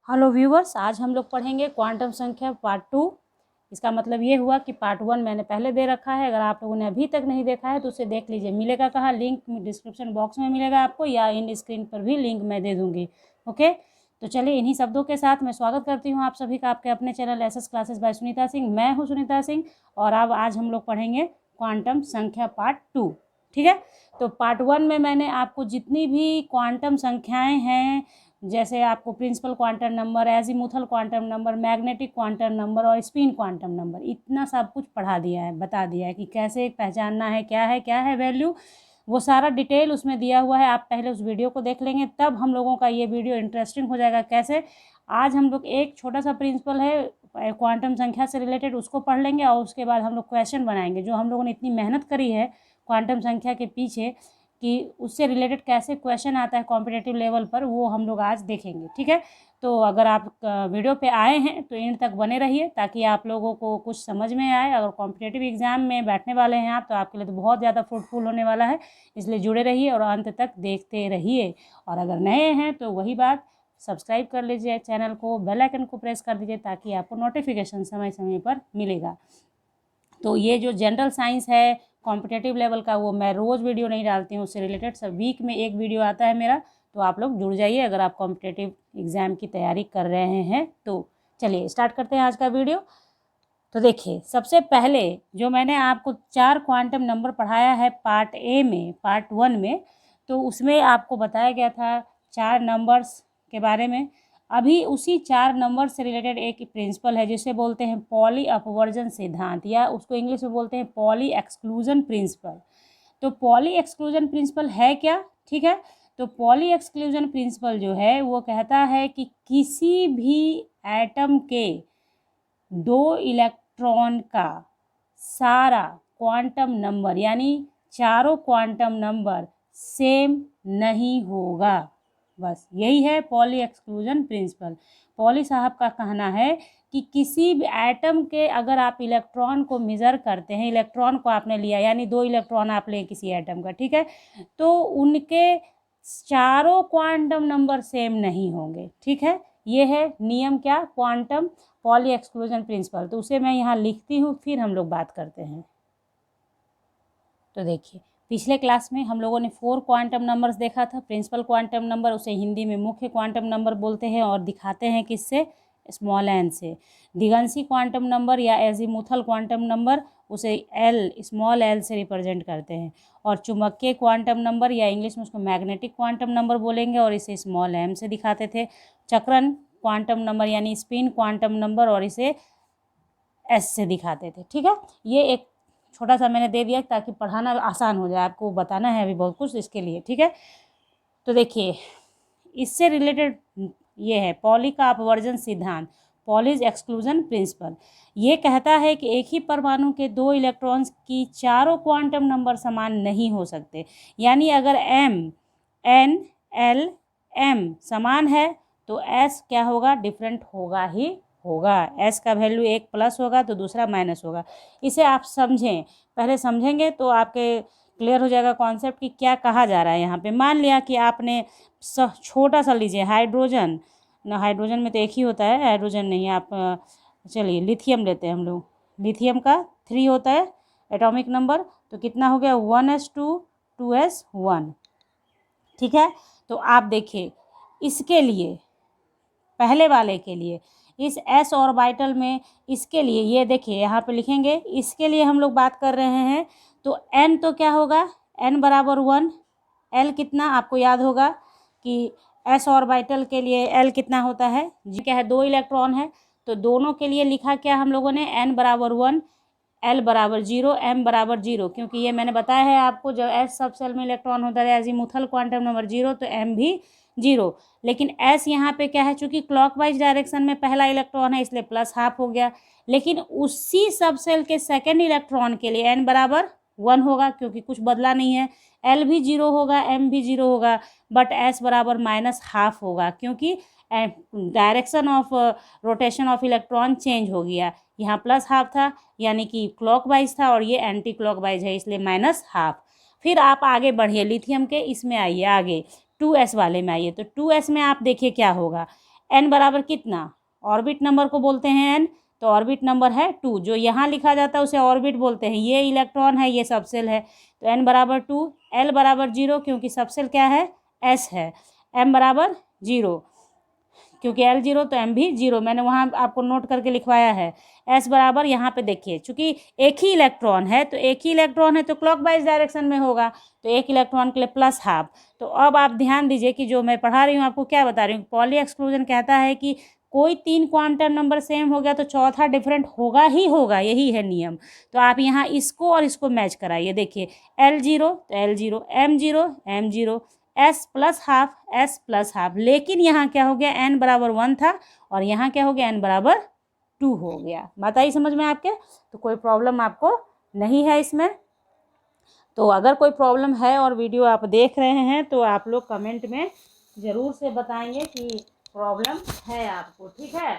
Hello viewers, आज हम लोग पढ़ेंगे क्वांटम संख्या पार्ट 2। इसका मतलब ये हुआ कि पार्ट 1 मैंने पहले दे रखा है। अगर आप लोगों ने अभी तक नहीं देखा है तो उसे देख लीजिए। मिलेगा कहाँ? लिंक डिस्क्रिप्शन बॉक्स में मिलेगा आपको, या इन स्क्रीन पर भी लिंक मैं दे दूँगी। ओके, तो चलिए इन्हीं शब्दों के साथ मैं स्वागत करती हूँ आप सभी का आपके अपने channel SS classes bye Sunita Singh. मैं हूँ सुनीता सिंह और अब आज हम लोग पढ़ेंगे क्वांटम संख्या पार्ट 2। ठीक है, तो पार्ट 1 में मैंने आपको जितनी भी क्वांटम संख्याएँ हैं, जैसे आपको principal quantum number, azimuthal quantum number, magnetic quantum number और स्पिन क्वांटम नंबर, इतना सब कुछ पढ़ा दिया है, बता दिया है कि कैसे पहचानना है, क्या है वैल्यू, वो सारा डिटेल उसमें दिया हुआ है। आप पहले उस वीडियो को देख लेंगे तब हम लोगों का ये वीडियो इंटरेस्टिंग हो जाएगा। कैसे? आज हम लोग एक छोटा सा प्रिंसिपल है क्वांटम संख्या से रिलेटेड, उसको पढ़ लेंगे और उसके बाद हम लोग क्वेश्चन बनाएंगे। जो हम लोगों ने इतनी मेहनत करी है क्वांटम संख्या के पीछे कि उससे रिलेटेड कैसे क्वेश्चन आता है कॉम्पिटिटिव लेवल पर, वो हम लोग आज देखेंगे। ठीक है, तो अगर आप वीडियो पे आए हैं तो एंड तक बने रहिए ताकि आप लोगों को कुछ समझ में आए। अगर कॉम्पिटिटिव एग्जाम में बैठने वाले हैं आप, तो आपके लिए तो बहुत ज़्यादा फ्रूटफुल होने वाला है, इसलिए जुड़े रहिए और अंत तक देखते रहिए। और अगर नए हैं तो वही बात, सब्सक्राइब कर लीजिए चैनल को, बेल आइकन को प्रेस कर दीजिए ताकि आपको नोटिफिकेशन समय समय पर मिलेगा। तो ये जो जनरल साइंस है कॉम्पिटेटिव लेवल का, वो मैं रोज़ वीडियो नहीं डालती हूँ, उससे रिलेटेड सब वीक में एक वीडियो आता है मेरा। तो आप लोग जुड़ जाइए अगर आप कॉम्पिटेटिव एग्ज़ाम की तैयारी कर रहे हैं तो। चलिए स्टार्ट करते हैं आज का वीडियो। तो देखिए, सबसे पहले जो मैंने आपको 4 क्वांटम नंबर पढ़ाया है पार्ट ए में, पार्ट 1 में, तो उसमें आपको बताया गया था 4 नंबर्स के बारे में। अभी उसी 4 नंबर से रिलेटेड एक प्रिंसिपल है जिसे बोलते हैं पॉली अपवर्जन सिद्धांत, या उसको इंग्लिश में बोलते हैं पॉली एक्सक्लूजन प्रिंसिपल। तो पॉली एक्सक्लूजन प्रिंसिपल है क्या? ठीक है, तो पॉली एक्सक्लूजन प्रिंसिपल जो है वो कहता है कि किसी भी एटम के 2 इलेक्ट्रॉन का सारा क्वांटम नंबर, यानी चारों क्वांटम नंबर सेम नहीं होगा। बस यही है पॉली एक्सक्लूजन प्रिंसिपल। पॉली साहब का कहना है कि किसी भी एटम के अगर आप इलेक्ट्रॉन को मेज़र करते हैं, इलेक्ट्रॉन को आपने लिया, यानी 2 इलेक्ट्रॉन आप लें किसी एटम का, ठीक है, तो उनके चारों क्वांटम नंबर सेम नहीं होंगे। ठीक है, ये है नियम, क्या? Quantum poly exclusion principle. तो उसे मैं यहाँ लिखती हूँ, फिर हम लोग बात करते हैं। तो देखिए, पिछले क्लास में हम लोगों ने 4 क्वांटम नंबर्स देखा था। प्रिंसिपल क्वांटम नंबर, उसे हिंदी में मुख्य क्वांटम नंबर बोलते हैं और दिखाते हैं किससे? स्मॉल एन से। दिगंशी क्वांटम नंबर या एजीमुथल क्वांटम नंबर, उसे एल, स्मॉल एल से रिप्रेजेंट करते हैं। और चुंबकीय क्वांटम नंबर या इंग्लिश में उसको मैग्नेटिक क्वांटम नंबर बोलेंगे और इसे स्मॉल एम से दिखाते थे। चक्रण क्वांटम नंबर यानी स्पिन क्वांटम नंबर, और इसे एस से दिखाते थे। ठीक है, ये एक छोटा सा मैंने दे दिया ताकि पढ़ाना आसान हो जाए, आपको बताना है अभी बहुत कुछ इसके लिए। ठीक है, तो देखिए इससे रिलेटेड ये है पॉली का अपवर्जन सिद्धांत, पॉलीज एक्सक्लूजन प्रिंसिपल। ये कहता है कि एक ही परमाणु के 2 इलेक्ट्रॉन्स की चारों क्वांटम नंबर समान नहीं हो सकते। यानी अगर एम, एन, एल, एम समान है तो एस क्या होगा? डिफरेंट होगा ही होगा। एस का वैल्यू एक प्लस होगा तो दूसरा माइनस होगा। इसे आप समझें, पहले समझेंगे तो आपके क्लियर हो जाएगा कॉन्सेप्ट कि क्या कहा जा रहा है यहाँ पे। मान लिया कि आपने छोटा सा लीजिए हाइड्रोजन, ना हाइड्रोजन में तो एक ही होता है, हाइड्रोजन नहीं, आप चलिए लिथियम लेते हैं हम लोग। लिथियम का 3 होता है एटॉमिक नंबर, तो कितना हो गया? 1s2 2s1। ठीक है, तो आप देखिए इसके लिए, पहले वाले के लिए, इस s ऑर्बिटल में, इसके लिए ये देखिए यहाँ पे लिखेंगे, इसके लिए हम लोग बात कर रहे हैं। तो n तो क्या होगा? n बराबर 1। l कितना आपको याद होगा कि s ऑर्बिटल के लिए l कितना होता है? जी क्या है? 2 इलेक्ट्रॉन है, तो दोनों के लिए लिखा क्या हम लोगों ने? n बराबर 1, l बराबर 0, m बराबर 0, क्योंकि ये मैंने बताया है आपको, जब s सब सेल में इलेक्ट्रॉन होता है एजीमुथल क्वांटम नंबर 0 तो m भी 0। लेकिन s यहाँ पे क्या है? चूंकि क्लॉकवाइज डायरेक्शन में पहला इलेक्ट्रॉन है इसलिए प्लस हाफ हो गया। लेकिन उसी सब सेल के सेकेंड इलेक्ट्रॉन के लिए n बराबर 1 होगा, क्योंकि कुछ बदला नहीं है। l भी 0 होगा, m भी 0 होगा, बट s बराबर माइनस हाफ होगा, क्योंकि direction of rotation of electron change हो गया। यहाँ प्लस हाफ था यानी कि क्लॉकवाइज था, और ये एंटी क्लॉकवाइज है इसलिए माइनस हाफ। फिर आप आगे बढ़िए लिथियम के इसमें आइए, आगे 2s वाले में आइए। तो 2s में आप देखिए क्या होगा? n बराबर कितना, ऑर्बिट नंबर को बोलते हैं n, तो ऑर्बिट नंबर है 2, जो यहाँ लिखा जाता है उसे ऑर्बिट बोलते हैं। ये इलेक्ट्रॉन है, ये सबसेल है, तो n बराबर 2, l बराबर 0 क्योंकि सबसेल क्या है, s है, m बराबर 0 क्योंकि l 0 तो m भी 0, मैंने वहाँ आपको नोट करके लिखवाया है। s बराबर यहाँ पे देखिए, चूँकि एक ही इलेक्ट्रॉन है तो एक ही इलेक्ट्रॉन है तो क्लॉकवाइज डायरेक्शन में होगा, तो एक इलेक्ट्रॉन के लिए प्लस हाफ। तो अब आप ध्यान दीजिए कि जो मैं पढ़ा रही हूँ आपको क्या बता रही हूँ, पॉली एक्सक्लूजन कहता है कि कोई 3 क्वांटम नंबर सेम हो गया तो चौथा डिफरेंट होगा ही होगा, यही है नियम। तो आप यहाँ इसको और इसको मैच कराइए, देखिए l 0 तो l 0, m 0 m 0, s plus half, लेकिन यहाँ क्या हो गया, n बराबर 1 था और यहाँ क्या हो गया, n बराबर 2 हो गया। बात आई समझ में आपके? तो कोई प्रॉब्लम आपको नहीं है इसमें। तो अगर कोई प्रॉब्लम है और वीडियो आप देख रहे हैं तो आप लोग कमेंट में ज़रूर से बताएंगे कि प्रॉब्लम है आपको, ठीक है।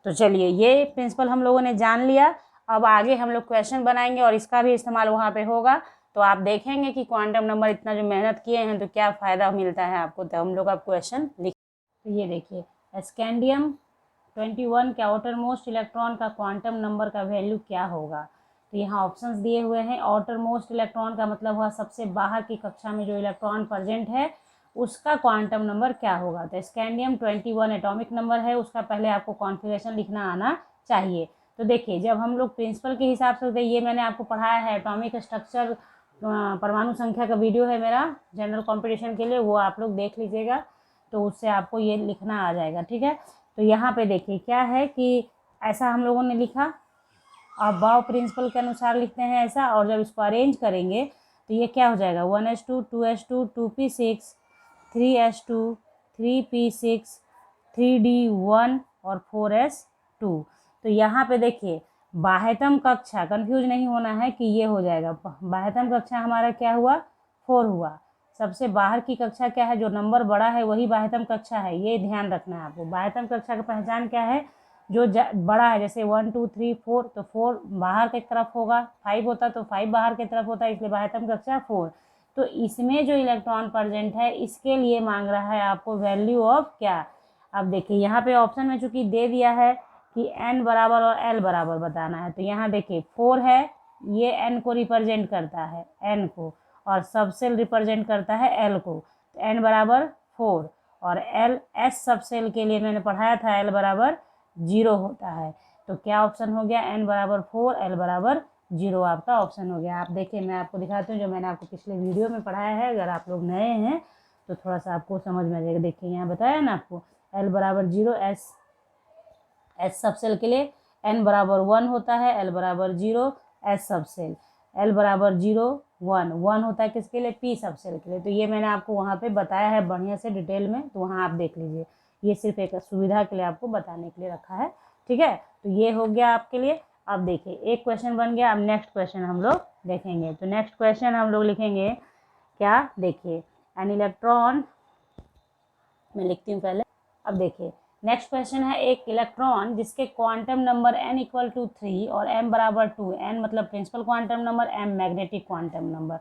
तो चलिए, ये प्रिंसिपल हम लोगों ने जान लिया। अब आगे हम लोग क्वेश्चन बनाएंगे और इसका भी इस्तेमाल वहाँ पे होगा, तो आप देखेंगे कि क्वांटम नंबर इतना जो मेहनत किए हैं तो क्या फ़ायदा मिलता है आपको। तो हम लोग अब क्वेश्चन लिख, तो ये देखिए, स्कैंडियम 21 के आउटर मोस्ट इलेक्ट्रॉन का क्वांटम नंबर का वैल्यू क्या होगा। तो यहाँ ऑप्शंस दिए हुए हैं। आउटर मोस्ट इलेक्ट्रॉन का मतलब हुआ सबसे बाहर की कक्षा में जो इलेक्ट्रॉन प्रेजेंट है उसका क्वांटम नंबर क्या होगा। तो स्कैंडियम 21 एटॉमिक नंबर है, उसका पहले आपको कॉन्फ़िगरेशन लिखना आना चाहिए। तो देखिए, जब हम लोग प्रिंसिपल के हिसाब से, ये मैंने आपको पढ़ाया है एटॉमिक स्ट्रक्चर, परमाणु संख्या का वीडियो है मेरा जनरल कंपटीशन के लिए, वो आप लोग देख लीजिएगा, तो उससे आपको ये लिखना आ जाएगा, ठीक है। तो यहाँ पे देखिए क्या है कि ऐसा हम लोगों ने लिखा, अब बाव प्रिंसिपल के अनुसार लिखते हैं ऐसा, और जब इसको अरेंज करेंगे तो ये क्या हो जाएगा, 1s2 2s2 2p6 3s2 3p6 3d1 और 4s2। तो यहाँ पे देखिए बाह्यतम कक्षा, कंफ्यूज नहीं होना है कि ये हो जाएगा, बाह्यतम कक्षा हमारा क्या हुआ, 4 हुआ। सबसे बाहर की कक्षा क्या है, जो नंबर बड़ा है वही बाह्यतम कक्षा है, ये ध्यान रखना है आपको। बाह्यतम कक्षा की पहचान क्या है, जो बड़ा है, जैसे 1 2 3 4, तो 4 बाहर की तरफ होगा, 5 होता तो 5 बाहर की तरफ होता, इसलिए बाह्यतम कक्षा 4। तो इसमें जो इलेक्ट्रॉन प्रेजेंट है इसके लिए मांग रहा है आपको वैल्यू ऑफ क्या। अब देखिए यहाँ पे ऑप्शन में चूंकि दे दिया है कि n बराबर और l बराबर बताना है, तो यहाँ देखिए 4 है, ये n को रिप्रेजेंट करता है, n को, और सबसेल रिप्रेजेंट करता है l को, तो n बराबर 4, और l s सबसेल के लिए मैंने पढ़ाया था l बराबर 0 होता है। तो क्या ऑप्शन हो गया, n बराबर 4 l बराबर 0 आपका ऑप्शन हो गया। आप देखिए, मैं आपको दिखाती हूँ जो मैंने आपको पिछले वीडियो में पढ़ाया है, अगर आप लोग नए हैं तो थोड़ा सा आपको समझ में आ जाएगा। देखिए यहाँ बताया ना आपको, l बराबर 0, s सबसेल के लिए n बराबर 1 होता है, l बराबर 0 s सबसेल, l बराबर 0 1 होता है किसके लिए, p सबसेल के लिए। तो ये मैंने आपको वहाँ पे बताया है बढ़िया से डिटेल में, तो वहाँ आप देख लीजिए, ये सिर्फ एक सुविधा के लिए आपको बताने के लिए रखा है, ठीक है। तो ये हो गया आपके लिए। अब देखिए एक क्वेश्चन बन गया, अब नेक्स्ट क्वेश्चन हम लोग देखेंगे। तो नेक्स्ट क्वेश्चन हम लोग लिखेंगे क्या, देखिए एन इलेक्ट्रॉन, मैं लिखती हूँ पहले। अब देखिए नेक्स्ट क्वेश्चन है, एक इलेक्ट्रॉन जिसके quantum number n equal to 3 और m बराबर 2, n मतलब principal quantum number, m magnetic quantum number,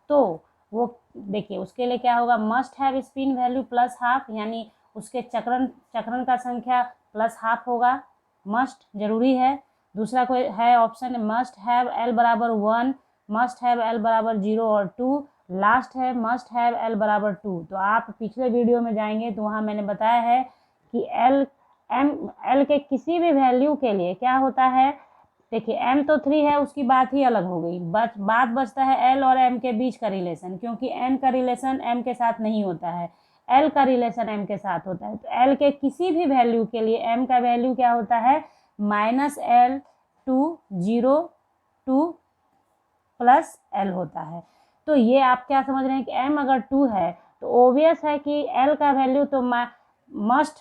तो वो देखिए उसके लिए क्या होगा, must have spin value plus half, यानी उसके चक्रण का संख्या प्लस हाफ होगा, मस्ट जरूरी है। दूसरा कोई है ऑप्शन, मस्ट हैव l बराबर 1, मस्ट हैव l बराबर 0 और 2, लास्ट है मस्ट हैव l बराबर 2। तो आप पिछले वीडियो में जाएंगे तो वहाँ मैंने बताया है कि l के किसी भी वैल्यू के लिए क्या होता है, देखिए m तो 3 है, उसकी बात ही अलग हो गई, बात बचता है l और m के बीच का रिलेशन, क्योंकि n का रिलेशन m के साथ नहीं होता है, l का रिलेशन m के साथ होता है। तो l के किसी भी वैल्यू के लिए m का वैल्यू क्या होता है, -l two 0 two plus l होता है। तो ये आप क्या समझ रहे हैं कि m अगर 2 है तो ओबियस है कि l का वैल्यू तो मस्ट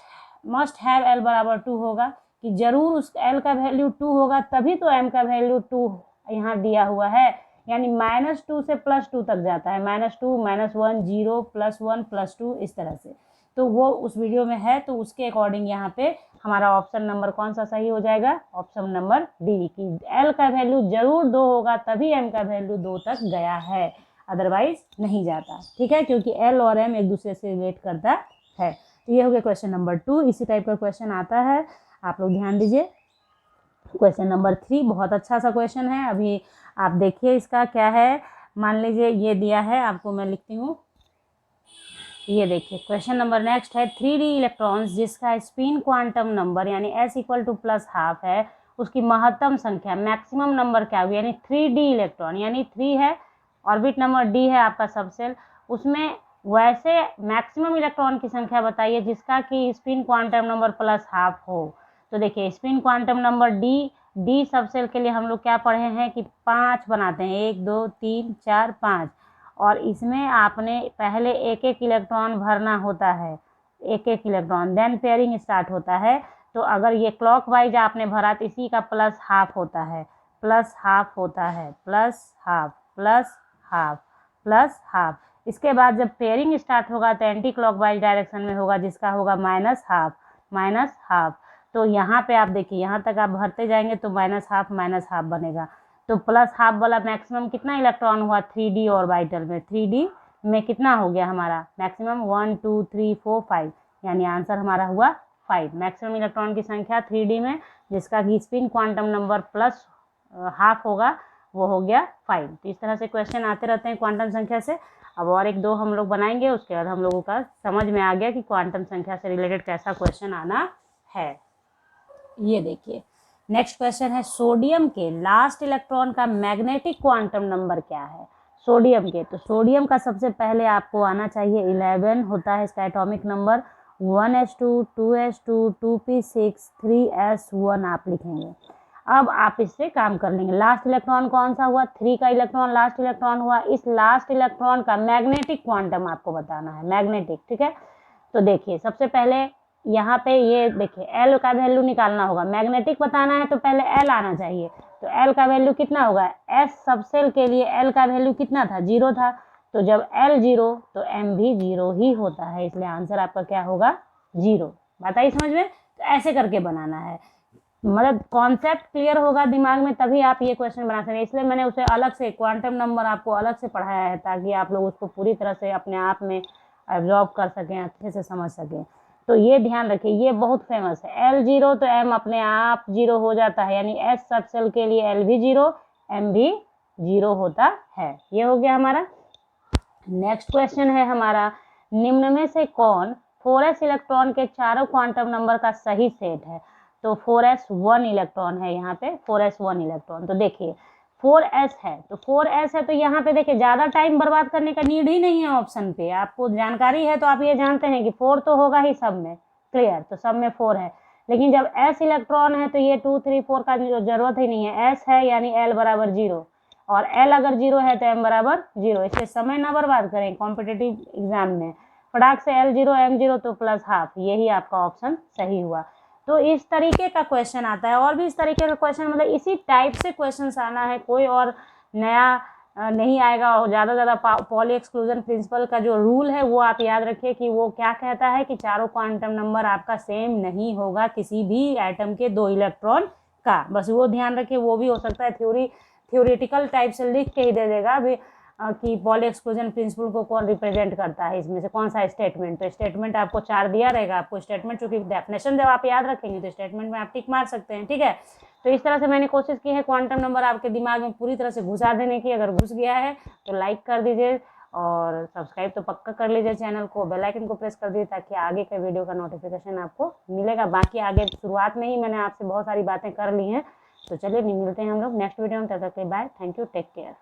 हैव l बराबर 2 होगा, कि जरूर उस l का वैल्यू 2 होगा, तभी तो m का वैल्यू 2 यहाँ दिया हुआ है, यानी -2 से +2 तक जाता है, -2 -1 0 +1 +2 इस तरह से। तो वो उस वीडियो में है, तो उसके अकॉर्डिंग यहाँ पे हमारा ऑप्शन नंबर कौन सा सही हो जाएगा, ऑप्शन नंबर डी, कि l का वैल्यू जरूर 2 होगा तभी m का वैल्यू 2 तक गया है, अदरवाइज नहीं जाता, ठीक है, क्योंकि l और m एक दूसरे से रिलेट करता है। तो ये हो गया क्वेश्चन नंबर 2। इसी टाइप का क्वेश्चन आता है, आप लोग ध्यान दीजिए। क्वेश्चन नंबर 3 बहुत अच्छा सा क्वेश्चन है। अभी आप देखिए इसका क्या है। मान लीजिए ये दिया है आपको, मैं लिखती हूँ। ये देखिए क्वेश्चन नंबर नेक्स्ट है, 3D इलेक्ट्रॉन्स जिसका स्पिन क्वांटम नंबर यानी s इक्वल टू +½ है, उसकी महत्तम संख्या मैक्सिमम नंबर क्या हुई। यानी 3D इलेक्ट्रॉन, यानी 3 है, ऑर्बिट नंबर d है आपका सबसेल, उसमें वैसे मैक्सिमम इलेक्ट्रॉन की संख्या बताइए जिसका कि स्पिन क्वांटम नंबर +½ हो। तो देखिए spin quantum number D subshell के लिए हम लोग क्या पढ़े हैं कि 5 बनाते हैं, 1 2 3 4 5, और इसमें आपने पहले एक एक इलेक्ट्रॉन भरना होता है, एक एक इलेक्ट्रॉन, देन पेयरिंग स्टार्ट होता है। तो अगर ये क्लॉकवाइज आपने भरा तो इसी का +½ होता है, +½ होता है, +½ +½ +½ इसके बाद जब पेयरिंग स्टार्ट होगा तो एंटी क्लॉकवाइज डायरेक्शन में होगा, जिसका होगा -½ -½ तो यहाँ पे आप देखिए, यहाँ तक आप भरते जाएंगे तो -½ -½ बनेगा। तो +½ वाला मैक्सिमम कितना इलेक्ट्रॉन हुआ 3D ऑर्बिटल में, 3D में कितना हो गया हमारा मैक्सिमम 1 2 3 4 5, यानी आंसर हमारा हुआ 5। मैक्सिमम इलेक्ट्रॉन की संख्या 3D में जिसका कि स्पिन क्वांटम नंबर +½ होगा, वो हो गया 5। तो इस तरह से क्वेश्चन आते रहते हैं क्वांटम संख्या से। अब और 1 2 हम लोग बनाएंगे, उसके बाद हम लोगों का समझ में आ गया कि क्वांटम संख्या से रिलेटेड कैसा क्वेश्चन आना है। ये देखिए नेक्स्ट क्वेश्चन है, सोडियम के लास्ट इलेक्ट्रॉन का मैग्नेटिक क्वांटम नंबर क्या है। सोडियम के, तो सोडियम का सबसे पहले आपको आना चाहिए 11 होता है इसका atomic number, 1s2 2s2 2p6 3s1 आप लिखेंगे। अब आप इससे काम कर लेंगे। लास्ट इलेक्ट्रॉन कौन सा हुआ, 3 का इलेक्ट्रॉन लास्ट इलेक्ट्रॉन हुआ। इस लास्ट इलेक्ट्रॉन का मैग्नेटिक क्वांटम आपको बताना है, मैग्नेटिक, ठीक है। तो देखिए सबसे पहले यहाँ पे ये देखिए L का वैल्यू निकालना होगा, मैग्नेटिक बताना है तो पहले L आना चाहिए। तो L का वैल्यू कितना होगा, S सबसेल के लिए L का वैल्यू कितना था, 0 था। तो जब L 0 तो M भी 0 ही होता है, इसलिए आंसर आपका क्या होगा 0। बात आई समझ में। तो ऐसे करके बनाना है, मतलब कॉन्सेप्ट क्लियर होगा दिमाग में तभी आप ये क्वेश्चन बना सकते हैं। इसलिए मैंने उसे अलग से क्वांटम नंबर आपको अलग से पढ़ाया है, ताकि आप लोग उसको पूरी तरह से अपने आप में एब्जॉर्ब कर सकें, अच्छे से समझ सकें। तो ये ध्यान रखिए, ये बहुत फेमस है। L 0 तो M अपने आप 0 हो जाता है, यानी S सबसेल के लिए L भी 0 M भी 0 होता है। ये हो गया हमारा। नेक्स्ट क्वेश्चन है हमारा, निम्न में से कौन 4s इलेक्ट्रॉन के चारों क्वांटम नंबर का सही सेट है। तो 4s1 इलेक्ट्रॉन है यहाँ पे, 4s1 इलेक्ट्रॉन। तो देखिए 4s है, तो 4s है तो यहाँ पे देखिए ज़्यादा टाइम बर्बाद करने का नीड ही नहीं है ऑप्शन पे। आपको जानकारी है तो आप ये जानते हैं कि 4 तो होगा ही सब में, क्लियर, तो सब में 4 है। लेकिन जब s इलेक्ट्रॉन है तो ये 2 3 4 का जरूरत ही नहीं है, s है यानी l बराबर 0, और l अगर 0 है तो m बराबर 0। इससे समय ना बर्बाद करें कॉम्पिटिटिव एग्जाम में, फटाक से L 0 M 0 तो +½ यही आपका ऑप्शन सही हुआ। तो इस तरीके का क्वेश्चन आता है, और भी इस तरीके का क्वेश्चन, मतलब इसी टाइप से क्वेश्चन आना है, कोई और नया नहीं आएगा। और ज़्यादा पॉली एक्सक्लूजन प्रिंसिपल का जो रूल है वो आप याद रखिए कि वो क्या कहता है कि चारों क्वांटम नंबर आपका सेम नहीं होगा किसी भी एटम के 2 इलेक्ट्रॉन का, बस वो ध्यान रखिए। वो भी हो सकता है थ्योरेटिकल टाइप से लिख के ही दे देगा अभी कि पॉली एक्सक्लूजन प्रिंसिपल को कौन रिप्रेजेंट करता है, इसमें से कौन सा स्टेटमेंट। तो स्टेटमेंट आपको 4 दिया रहेगा, आपको स्टेटमेंट, चूंकि डेफिनेशन जब आप याद रखेंगे तो स्टेटमेंट में आप टिक मार सकते हैं, ठीक है। तो इस तरह से मैंने कोशिश की है क्वांटम नंबर आपके दिमाग में पूरी तरह से घुसा देने की। अगर घुस गया है तो लाइक कर दीजिए, और सब्सक्राइब तो पक्का कर लीजिए चैनल को, बेल आइकन को प्रेस कर दीजिए, ताकि आगे के वीडियो का नोटिफिकेशन आपको मिलेगा। बाकी आगे शुरुआत में ही मैंने आपसे बहुत सारी बातें कर ली हैं। तो चलिए मिलते हैं हम लोग नेक्स्ट वीडियो में, तब तक के bye, thank you, take care.